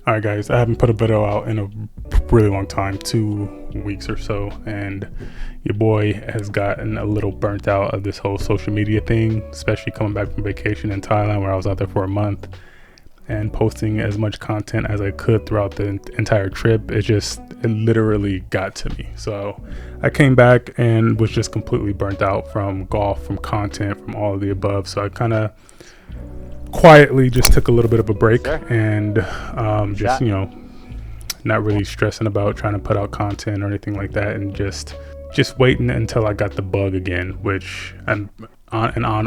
All right, guys, I haven't put a video out in a really long time, 2 weeks or so, and your boy has gotten a little burnt out of this whole social media thing, especially coming back from vacation in Thailand where I was out there for a month and posting as much content as I could throughout the entire trip. It literally got to me. So I came back and was just completely burnt out from golf, from content, from all of the above. So I kind of quietly just took a little bit of a break and just, not really stressing about trying to put out content or anything like that, and just waiting until I got the bug again, which on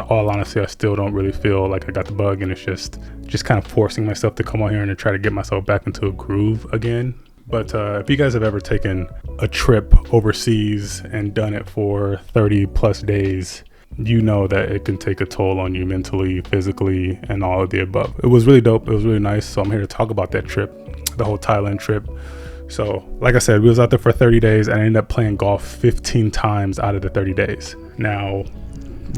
all honesty, I still don't really feel like I got the bug, and it's just kind of forcing myself to come on here and to try to get myself back into a groove again. But if you guys have ever taken a trip overseas and done it for 30 plus days, you know that it can take a toll on you mentally, physically, and all of the above. It was really dope. It was really nice. So I'm here to talk about that trip, the whole Thailand trip. So like I said, we was out there for 30 days and I ended up playing golf 15 times out of the 30 days. Now,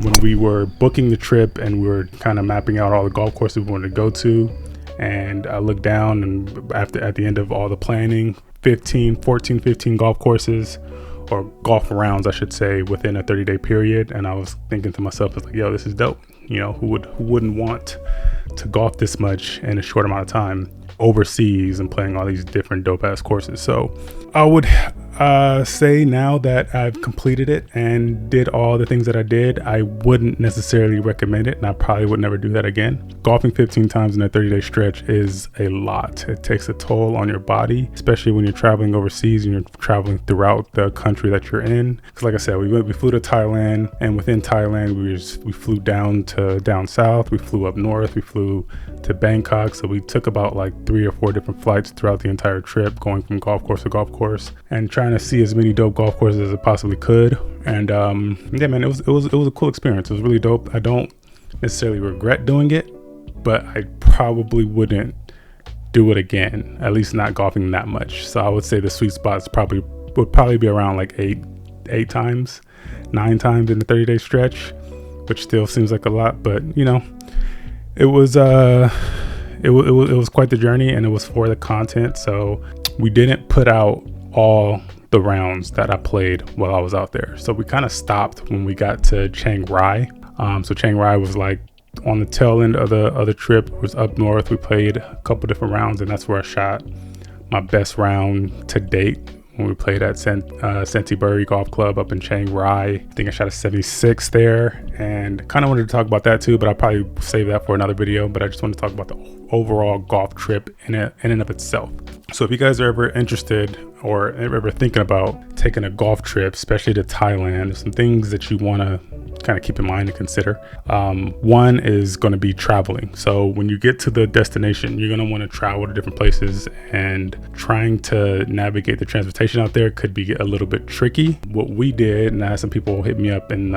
when we were booking the trip and we were kind of mapping out all the golf courses we wanted to go to, and I looked down, and at the end of all the planning, 15 golf courses, or golf rounds, I should say, within a 30-day period. And I was thinking to myself, it's like, yo, this is dope. Who wouldn't want to golf this much in a short amount of time overseas and playing all these different dope ass courses? So I would say now that I've completed it and did all the things that I did, I wouldn't necessarily recommend it, and I probably would never do that again. Golfing 15 times in a 30-day stretch is a lot. It takes a toll on your body, especially when you're traveling overseas and you're traveling throughout the country that you're in. Because like I said, we flew to Thailand, and within Thailand we flew down south, we flew up north, we flew to Bangkok. So we took about like 3 or 4 different flights throughout the entire trip, going from golf course to golf course and trying to see as many dope golf courses as I possibly could. And yeah, man, it was a cool experience. It was really dope. I don't necessarily regret doing it, but I probably wouldn't do it again, at least not golfing that much. So I would say the sweet spots would probably be around like 9 times in the 30-day stretch, which still seems like a lot, but it was quite the journey, and it was for the content. So we didn't put out all the rounds that I played while I was out there. So we kind of stopped when we got to Chiang Rai. So Chiang Rai was like on the tail end of the trip. It was up north. We played a couple different rounds, and that's where I shot my best round to date when we played at Santiburi Golf Club up in Chiang Rai. I think I shot a 76 there, and kind of wanted to talk about that too, but I'll probably save that for another video. But I just want to talk about the overall golf trip in and of itself. So if you guys are ever interested or ever thinking about taking a golf trip, especially to Thailand, there's some things that you want to kind of keep in mind and consider. One is going to be traveling. So when you get to the destination, you're going to want to travel to different places, and trying to navigate the transportation out there could be a little bit tricky. What we did, and I had some people hit me up in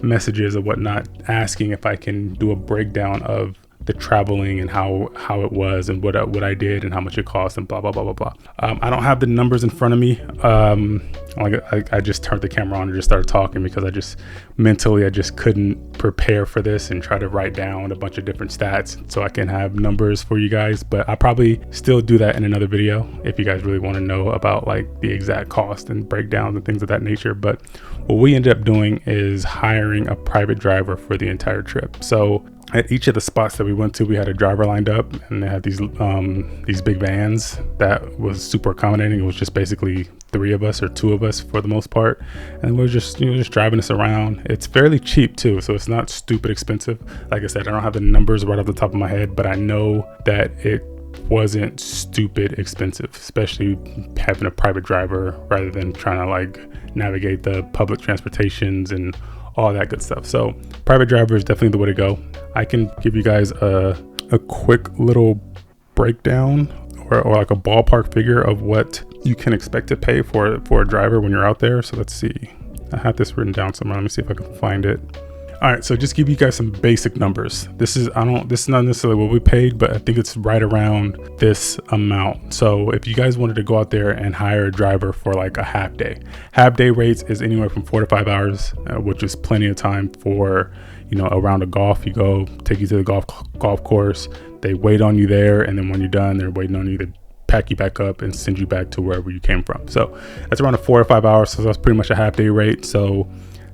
messages or whatnot asking if I can do a breakdown of the traveling and how it was and what I did and how much it cost and blah blah blah blah blah. I don't have the numbers in front of me. I just turned the camera on and just started talking because I just couldn't prepare for this and try to write down a bunch of different stats so I can have numbers for you guys. But I probably still do that in another video if you guys really want to know about like the exact cost and breakdowns and things of that nature. But what we ended up doing is hiring a private driver for the entire trip. So at each of the spots that we went to, we had a driver lined up, and they had these big vans that was super accommodating. It was just basically 3 of us or 2 of us for the most part, and we were just driving us around. It's fairly cheap too, so it's not stupid expensive. Like I said, I don't have the numbers right off the top of my head, but I know that it wasn't stupid expensive, especially having a private driver rather than trying to like navigate the public transportations and all that good stuff. So private driver is definitely the way to go. I can give you guys a quick little breakdown or like a ballpark figure of what you can expect to pay for a driver when you're out there. So let's see. I have this written down somewhere. Let me see if I can find it. All right, so just give you guys some basic numbers. This is not necessarily what we paid, but I think it's right around this amount. So if you guys wanted to go out there and hire a driver for like a half day rates is anywhere from 4 to 5 hours, which is plenty of time for a round of golf. You go, take you to the golf course. They wait on you there, and then when you're done, they're waiting on you to pack you back up and send you back to wherever you came from. So that's around 4 or 5 hours. So that's pretty much a half day rate. So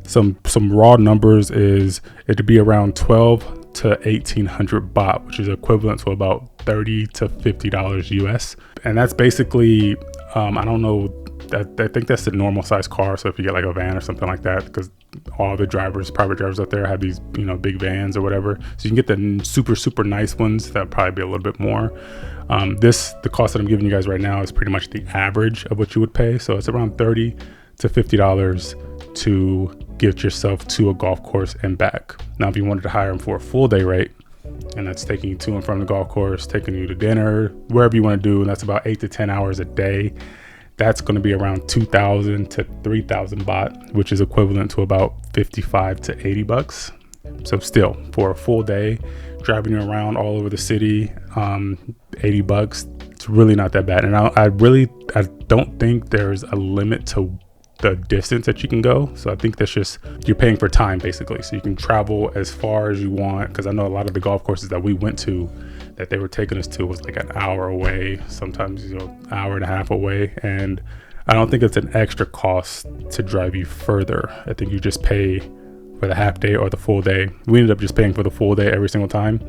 some raw numbers is it'd be around 12 to 1800 baht, which is equivalent to about $30 to $50 US. And that's basically, I don't know, I think that's the normal size car. So if you get like a van or something like that, because all the private drivers out there have these, big vans or whatever. So you can get the super nice ones. That'll probably be a little bit more. The cost that I'm giving you guys right now is pretty much the average of what you would pay. So it's around $30 to $50 to get yourself to a golf course and back. Now, if you wanted to hire them for a full day rate, and that's taking you to and from the golf course, taking you to dinner, wherever you want to do, and that's about 8 to 10 hours a day, that's going to be around 2,000 to 3,000 baht, which is equivalent to about 55 to 80 bucks. So still, for a full day, driving you around all over the city, 80 bucks, it's really not that bad. And I don't think there's a limit to the distance that you can go. So I think that's just, you're paying for time basically. So you can travel as far as you want. Because I know a lot of the golf courses that we went to, that they were taking us to, was like an hour away, sometimes hour and a half away. And I don't think it's an extra cost to drive you further. I think you just pay for the half day or the full day. We ended up just paying for the full day every single time,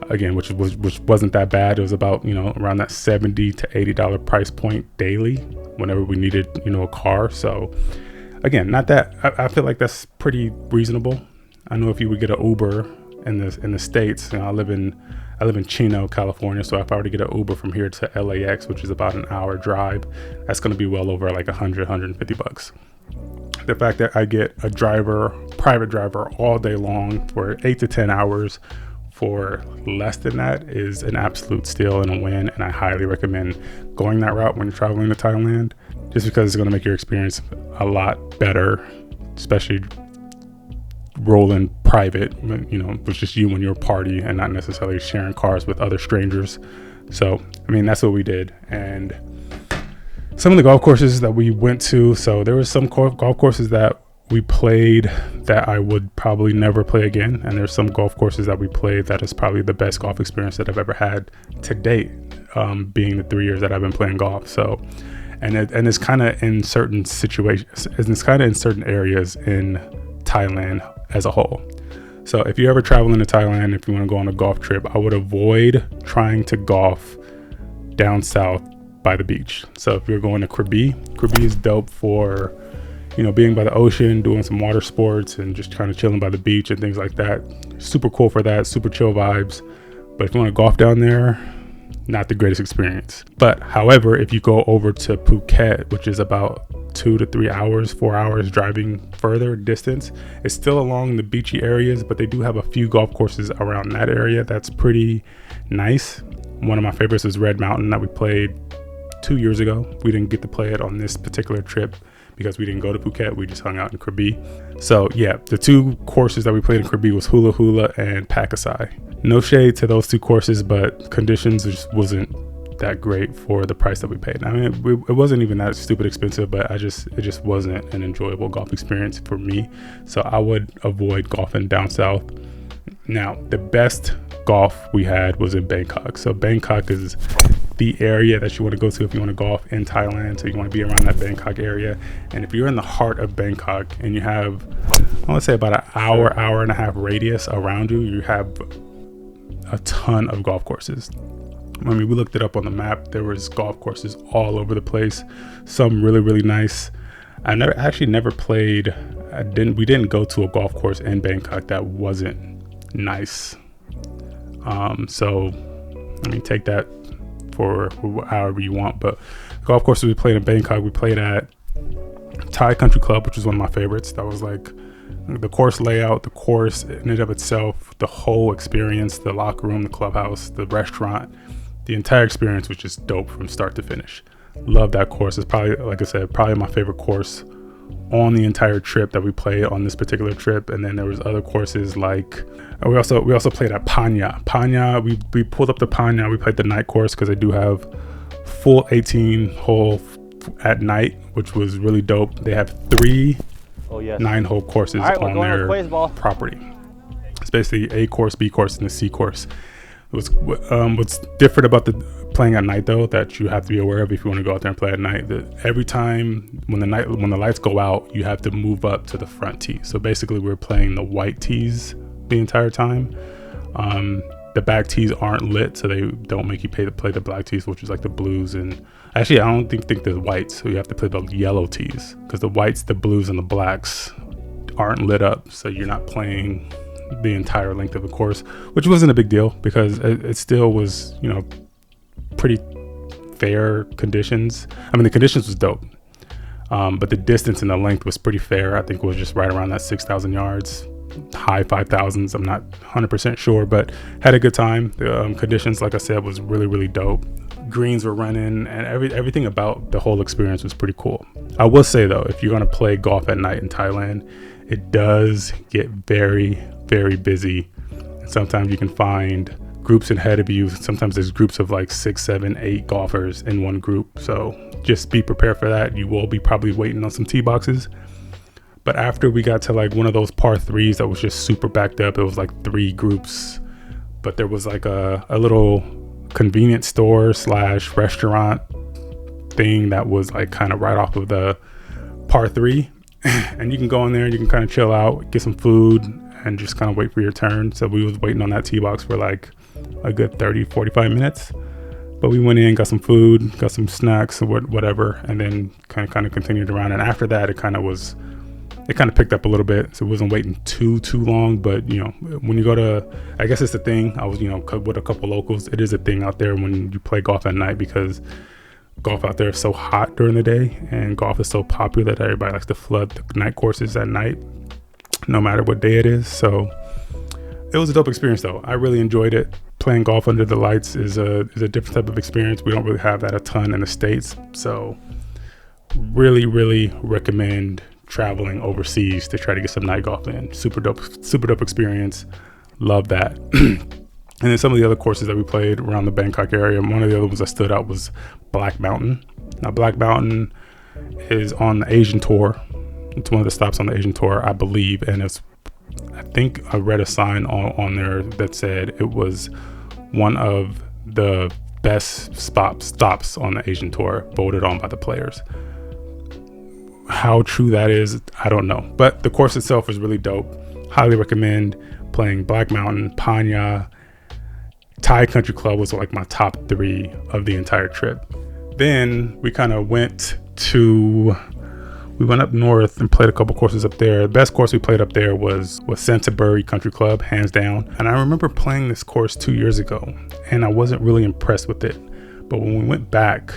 again, which wasn't that bad. It was about around that $70 to $80 price point daily whenever we needed a car. So again, not that, I feel like that's pretty reasonable. I know if you would get an Uber in the States, I live in Chino, California, so if I were to get an Uber from here to LAX, which is about an hour drive, that's going to be well over like 150 bucks. The fact that I get a private driver all day long for 8 to 10 hours for less than that is an absolute steal and a win. And I highly recommend going that route when you're traveling to Thailand, just because it's going to make your experience a lot better, especially rolling private, with just you and your party and not necessarily sharing cars with other strangers. So, that's what we did. And some of the golf courses that we went to, so there was some golf courses that we played that I would probably never play again, and there's some golf courses that we played that is probably the best golf experience that I've ever had to date, being the 3 years that I've been playing golf. So, and it's kind of in certain situations, it's kind of in certain areas in Thailand as a whole. So if you ever travel into Thailand, if you want to go on a golf trip, I would avoid trying to golf down south by the beach. So if you're going to Krabi is dope for being by the ocean, doing some water sports and just kind of chilling by the beach and things like that. Super cool for that, super chill vibes. But if you want to golf down there, not the greatest experience. But however, if you go over to Phuket, which is about 2 to 3 hours, 4 hours driving further distance, it's still along the beachy areas, but they do have a few golf courses around that area that's pretty nice. One of my favorites is Red Mountain that we played 2 years ago. We didn't get to play it on this particular trip because we didn't go to Phuket. We just hung out in Krabi. So yeah, the two courses that we played in Krabi was Hula Hula and Pakisai. No shade to those two courses, but conditions just wasn't that great for the price that we paid. It wasn't even that stupid expensive, but it just wasn't an enjoyable golf experience for me. So I would avoid golfing down south. Now, the best golf we had was in Bangkok. So Bangkok is the area that you want to go to if you want to golf in Thailand. So you want to be around that Bangkok area. And if you're in the heart of Bangkok and you have, I want to say about an hour and a half radius around you, you have a ton of golf courses. We looked it up on the map. There was golf courses all over the place. Some really, really nice. I never played. We didn't go to a golf course in Bangkok that wasn't nice. So take that for however you want. But golf courses we played in Bangkok, we played at Thai Country Club, which was one of my favorites. That was like the course layout, the course in and of itself, the whole experience, the locker room, the clubhouse, the restaurant, the entire experience was just dope from start to finish. Love that course. It's probably, like I said, probably my favorite course on the entire trip that we played on this particular trip. And then there was other courses like we also played at Panya. We pulled up to Panya. We played the night course because they do have full 18 hole at night, which was really dope. They have 3 9-hole courses on their property. It's basically A course, B course, and the C course. What's different about the playing at night though, that you have to be aware of if you want to go out there and play at night, that every time when the lights go out, you have to move up to the front tee. So basically we're playing the white tees the entire time. The back tees aren't lit, so they don't make you pay to play the black tees, which is like the blues. And actually I don't think there's whites, so you have to play the yellow tees, because the whites, the blues, and the blacks aren't lit up, so you're not playing the entire length of the course, which wasn't a big deal because it still was, you know, pretty fair conditions. I mean, the conditions was dope, but the distance and the length was pretty fair. I think it was just right around that 6,000 yards, high 5,000s. I'm not 100% sure, but had a good time. The conditions, like I said, was really, really dope. Greens were running, and everything about the whole experience was pretty cool. I will say though, if you're going to play golf at night in Thailand, it does get very, very busy. And sometimes you can find groups ahead of you. Sometimes there's groups of like 6, 7, 8 golfers in one group. So just be prepared for that. You will be probably waiting on some tee boxes. But after we got to like one of those par 3s that was just super backed up, it was like 3 groups, but there was like a little convenience store / restaurant thing that was like kind of right off of the par 3. And you can go in there, you can kind of chill out, get some food, and just kind of wait for your turn. So we was waiting on that tee box for like a good 30-45 minutes. But we went in, got some food, got some snacks or whatever, and then kind of continued around. And after that, it kind of picked up a little bit. So it wasn't waiting too long. But, you know, when you go to, I guess it's the thing, I was, you know, with a couple locals, it is a thing out there when you play golf at night, because golf out there is so hot during the day, and golf is so popular that everybody likes to flood the night courses at night, no matter what day it is. So it was a dope experience though. I really enjoyed it. Playing golf under the lights is a different type of experience. We don't really have that a ton in the States. So really, really recommend traveling overseas to try to get some night golf in. Super dope experience. Love that. And then some of the other courses that we played around the Bangkok area, one of the other ones that stood out was Black Mountain. Now, Black Mountain is on the Asian Tour. It's one of the stops on the Asian Tour, I believe. And I think I read a sign on there that said it was one of the best stops on the Asian Tour, voted on by the players. How true that is, I don't know. But the course itself is really dope. Highly recommend playing Black Mountain, Panya. Thai Country Club was like my top 3 of the entire trip. Then we kind of went up north and played a couple courses up there. The best course we played up there was Santiburi Country Club, hands down. And I remember playing this course 2 years ago, and I wasn't really impressed with it. But when we went back,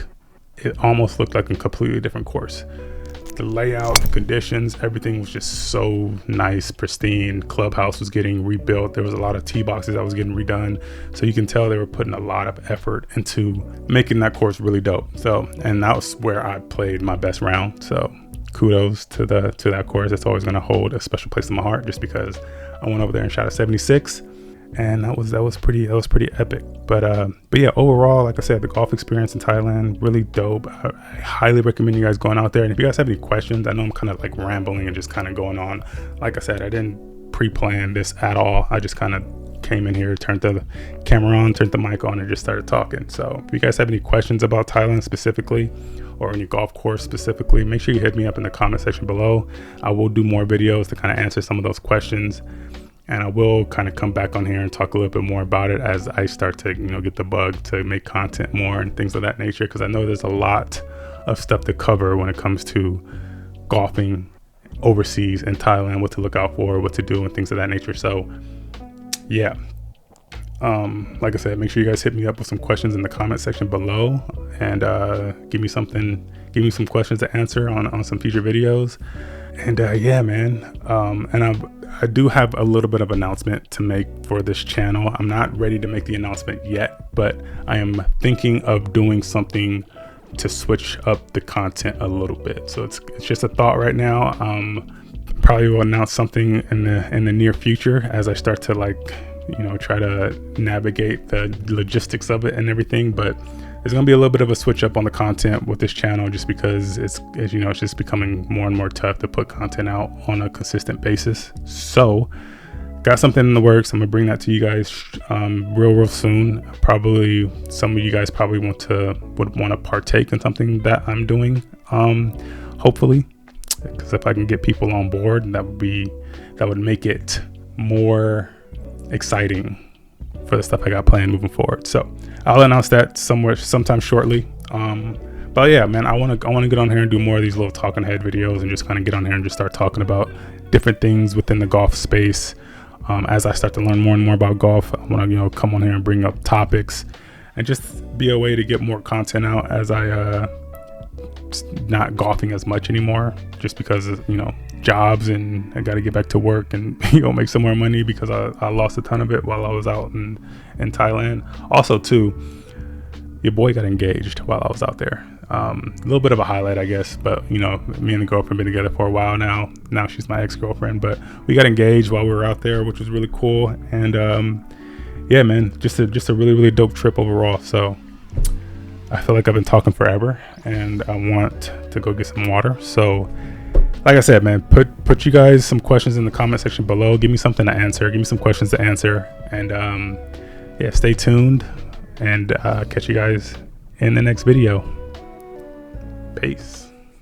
it almost looked like a completely different course. The layout, the conditions, everything was just so nice, pristine. Clubhouse was getting rebuilt. There was a lot of tee boxes that was getting redone. So you can tell they were putting a lot of effort into making that course really dope. So, and that was where I played my best round. So kudos to that course. It's always going to hold a special place in my heart, just because I went over there and shot a 76. And that was pretty epic. But yeah, overall, like I said, the golf experience in Thailand, really dope. I highly recommend you guys going out there. And if you guys have any questions, I know I'm kind of like rambling and just kind of going on. Like I said, I didn't pre-plan this at all. I just kind of came in here, turned the camera on, turned the mic on, and just started talking. So if you guys have any questions about Thailand specifically, or any golf course specifically, make sure you hit me up in the comment section below. I will do more videos to kind of answer some of those questions. And I will kind of come back on here and talk a little bit more about it as I start to, you know, get the bug to make content more and things of that nature. Because I know there's a lot of stuff to cover when it comes to golfing overseas in Thailand, what to look out for, what to do, and things of that nature. So yeah, like I said, make sure you guys hit me up with some questions in the comment section below, and give me some questions to answer on some future videos. And yeah, man, and I do have a little bit of announcement to make for this channel. I'm not ready to make the announcement yet, but I am thinking of doing something to switch up the content a little bit. So it's just a thought right now. Probably will announce something in the near future as I start to, like, you know, try to navigate the logistics of it and everything. But there's gonna be a little bit of a switch up on the content with this channel, just because it's, as you know, it's just becoming more and more tough to put content out on a consistent basis. So got something in the works. I'm gonna bring that to you guys real soon. Probably some of you guys probably would want to partake in something that I'm doing. Hopefully, because if I can get people on board, that would make it more exciting for the stuff I got planned moving forward. So I'll announce that sometime shortly. But yeah, man, I want to get on here and do more of these little talking head videos and just kind of get on here and just start talking about different things within the golf space. As I start to learn more and more about golf, I want to come on here and bring up topics and just be a way to get more content out as I not golfing as much anymore, just because of jobs, and I got to get back to work and make some more money because I lost a ton of it while I was out in Thailand. Also too, your boy got engaged while I was out there. A little bit of a highlight, I guess, but me and the girlfriend been together for a while now. Now she's my ex-girlfriend, but we got engaged while we were out there, which was really cool. And yeah, man, just a really dope trip overall. So I feel like I've been talking forever, and I want to go get some water. So like I said, man, put you guys some questions in the comment section below. Give me something to answer. Give me some questions to answer. And yeah, stay tuned, and catch you guys in the next video. Peace.